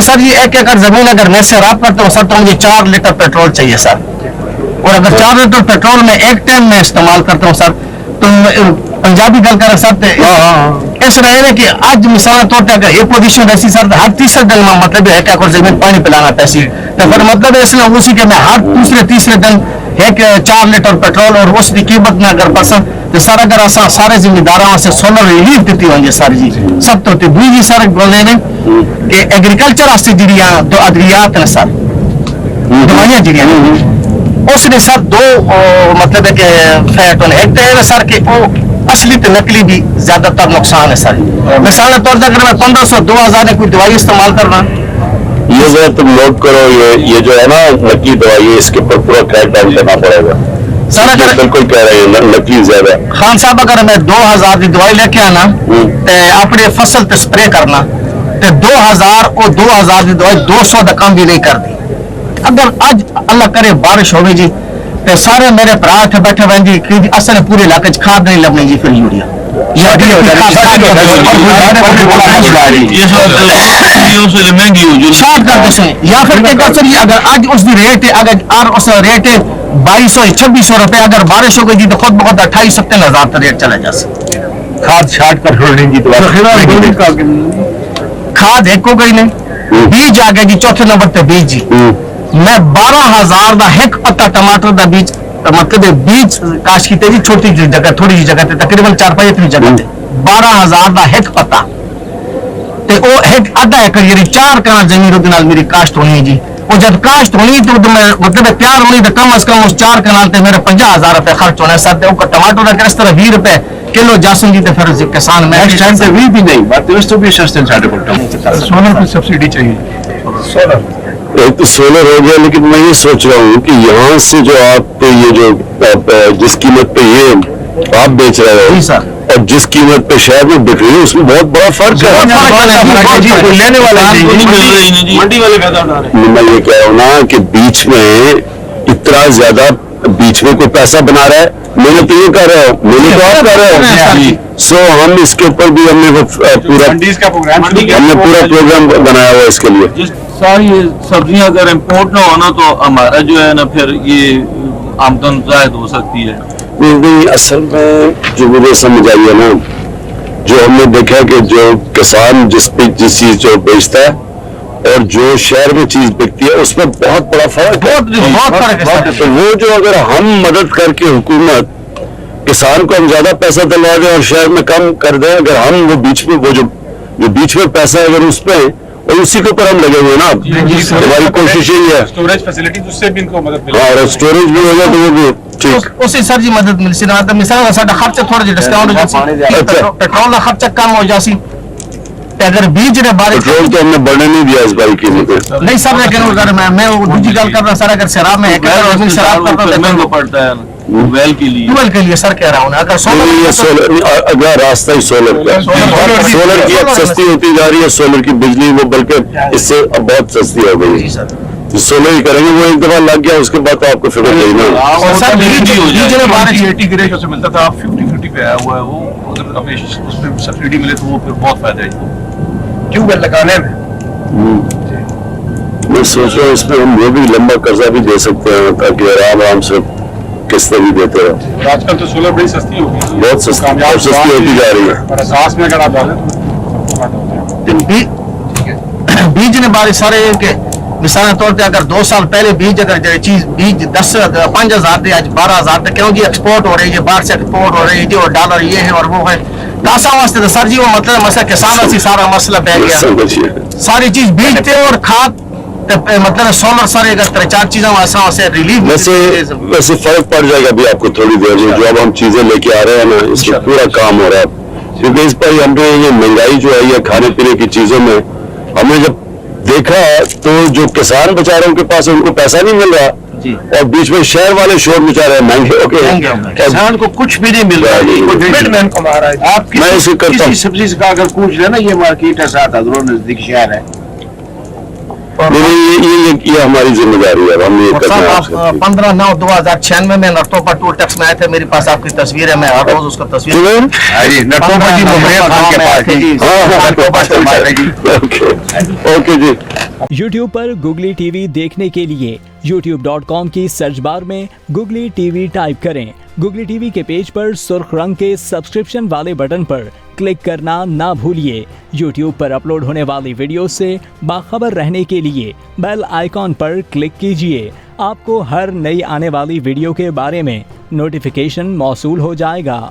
Sir ये 1 एकड़ जमीन अगर मैं से राब करता हूँ सर तो मुझे 4 लीटर पेट्रोल चाहिए सर, और अगर 4 लीटर पेट्रोल में एक टाइम में इस्तेमाल करता हूँ सर तो पंजाबी गल कर सकते इस रहे कि आज मिसाल तौर पर अगर ये पोजीशन ऐसी सर हर तीसरे दिन में मतलब 1 एकड़ जमीन पानी पिलाना पैसी तो फिर मतलब इसलिए उसी के मैं हर दूसरे तीसरे दिन 4 लीटर पेट्रोल और उसकी कीमत में अगर पसंद तो सर अगर असा सारे जिम्मेदारों से सोलर रिलीफ दी होंगे सर जी सब तो दूसरी सर बोले ने कि एग्रीकल्चर से जिड़ियां तो अद्वियात ने सर दवाइयां जिड़ियां उसने सर 2 मतलब है कि फैट होने एक तो है सर कि वो असली तो नकली भी ज्यादातर नुकसान है सर। मिसाल तौर पर अगर मैं 1500-2000 की कोई दवाई इस्तेमाल करना, ये जरा तुम नोट करो, ये जो है ना नकली दवाई है इसके ऊपर पूरा क्रैक डाउन करना पड़ेगा सर। अगर बिल्कुल कह रहे हैं नकली ज्यादा खान साहब अगर मैं 2000 की दवाई लेके आना तो अपने फसल ते स्प्रे करना तो 2000 और 2000 की दवाई 200 का कम भी नहीं करती। अगर आज अल्लाह करे बारिश होगी जी तो सारे मेरे भरा बैठे हुए जी कि असल पूरे इलाके खाद नहीं लभनी जी फिर यूरिया या फिर अगर आज उसकी रेट है अगर उस रेट है 2200-2600 रुपए, अगर बारिश हो गई जी तो खुद बहुत 28-30 तक रेट चला जा सकता। खाद छाट कर छोड़ने की खाद एक हो गई नहीं, बीज आ गए जी चौथे नंबर पे बीज जी मैं 12000 का एक पत्ता टमाटर का बीज मतलब बीज काश की जी छोटी जी जगह थोड़ी जी जगह तकरीबन 4-5 जगह 12000 का एक पत्ता ते वो एक आधा एकड़ यानी 4 कनाल जमीन उस मेरी काश्त होनी है जी। और जब काश्त होनी तो मतलब तैयार होनी तो कम अज कम उस 4 कनाल ते मेरे 50000 रुपए खर्च होने सर टमाटर का इस तरह 20 रुपए किलो जासून जी तो फिर किसान में भी नहीं बात भी सस्ते सोलर की सब्सिडी चाहिए। एक तो सोलर हो गया, लेकिन मैं ये सोच रहा हूँ कि यहाँ से जो आप ये जो जिस कीमत पे ये आप बेच रहे हो सर और जिस कीमत पे शहर में बिक रही है उसमें बहुत बड़ा फर्क है। लेने वाले मंडी वाले पैदा उठा रहे हैं। मैं ये कह रहा हूँ ना कि बीच में इतना ज्यादा बीच में कोई पैसा बना रहा है, मैंने तो ये कर रहा हूँ, मैंने तो आप कर रहे हो। सो हम इसके ऊपर भी हमने पूरा हमने पूरा प्रोग्राम बनाया हुआ इसके लिए। सारी सब्जियां अगर इम्पोर्ट ना होना तो हमारा जो है ना फिर ये आमदन जायद हो सकती है। नहीं असल में जो मुझे समझ आई है ना, जो हमने देखा कि जो किसान जिस चीज जो बेचता है और जो शहर में चीज बिकती है उसमें बहुत बड़ा फर्क है, बहुत फर्क है। तो वो जो अगर हम मदद करके हुकूमत किसान को हम ज्यादा पैसा दिलवा दें और शहर में कम कर दें, अगर हम वो बीच में वो जो बीच में पैसा है अगर उसमें और उसी के ऊपर हम लगे हुए ना, हमारी कोशिश यही है स्टोरेज फैसिलिटी उससे भी इनको मदद मिले और स्टोरेज भी होगा तो वो भी ठीक उसी सर जी मदद मिल सी ना मिसाल साडा खर्चा थोड़ा जिहा डिस्काउंट हो जासी पेट्रोल का खर्चा कम हो जासी अगर बीज ने बारिश पेट्रोल तो हमने बढ़ने नहीं दिया इस बार कीमत नहीं सर लेकिन अगर मैं दूसरी गल कर रहा सर अगर शराब में शराब करता महंगा पड़ता है वेल के लिए सर कह रहा हूँ अगर सोलर अगला रास्ता ही सोलर का सोलर की अब सस्ती होती जा रही है, सोलर की बिजली वो बल्कि इससे अब बहुत सस्ती हो गई है। तो सोलर ही करेंगे, वो एक दफा लग गया उसके बाद तो आपको फिक्र नहीं ना। 80 की रेशो से मिलता था, आप 50-50 पे आया हुआ है वो, अगर अब उसमें सब्सिडी मिले तो वो फिर बहुत फायदा है क्यों बेल लगाने में। मैं सोच रहा हूँ इसमें हम वो भी लंबा कर्जा भी दे सकते हैं ताकि आराम से किस्त भी देते रहो। आजकल तो सोलर बड़ी सस्ती होगी, बहुत सस्ती होती जा रही है। सास में अगर आप डालें तो बीज ने बारिश सारे के मिसाल तौर पे अगर 2 साल पहले बीज अगर चीज बीज 5,000 थे आज 12,000 थे, क्यों जी एक्सपोर्ट हो रही है, बाहर से एक्सपोर्ट हो रही है जी, और डॉलर ये है और वो है तासा वास्ते तो सर जी वो मतलब मसला किसान से सारा मसला बैठ गया। सारी चीज बीजते और खाद मतलब सोलर सारे 3-4 चीजें वैसे रिलीफ वैसे फर्क पड़ जाएगा अभी आपको थोड़ी देर में, जो अब हम चीजें लेके आ रहे हैं ना इसका पूरा काम हो रहा है। क्योंकि इस पर हमने ये महंगाई जो है ये खाने पीने की चीजों में हमने जब देखा तो जो किसान बेचारे उनके पास उनको पैसा नहीं मिल रहा और बीच में शहर वाले शोर बेचारे महंगे हो गए, किसान को कुछ भी नहीं मिल रहा है। आप मैं इसे करता हूँ सब्जी का अगर पूछ लेना ये मार्केट है 7 नजदीक शहर है, ये हमारी जिम्मेदारी है, हम ये करना है। 15/9/2096 में नरतोपा टोल टैक्स में आए थे, मेरी पास आपकी तस्वीर है, मैं हर रोज उसका तस्वीर ओके जी। YouTube पर Googly TV देखने के लिए youtube.com की सर्च बार में Googly TV टाइप करें। Googly TV के पेज पर सुर्ख रंग के सब्सक्रिप्शन वाले बटन पर क्लिक करना ना भूलिए। YouTube पर अपलोड होने वाली वीडियो से बाखबर रहने के लिए बेल आइकॉन पर क्लिक कीजिए। आपको हर नई आने वाली वीडियो के बारे में नोटिफिकेशन मौसूल हो जाएगा।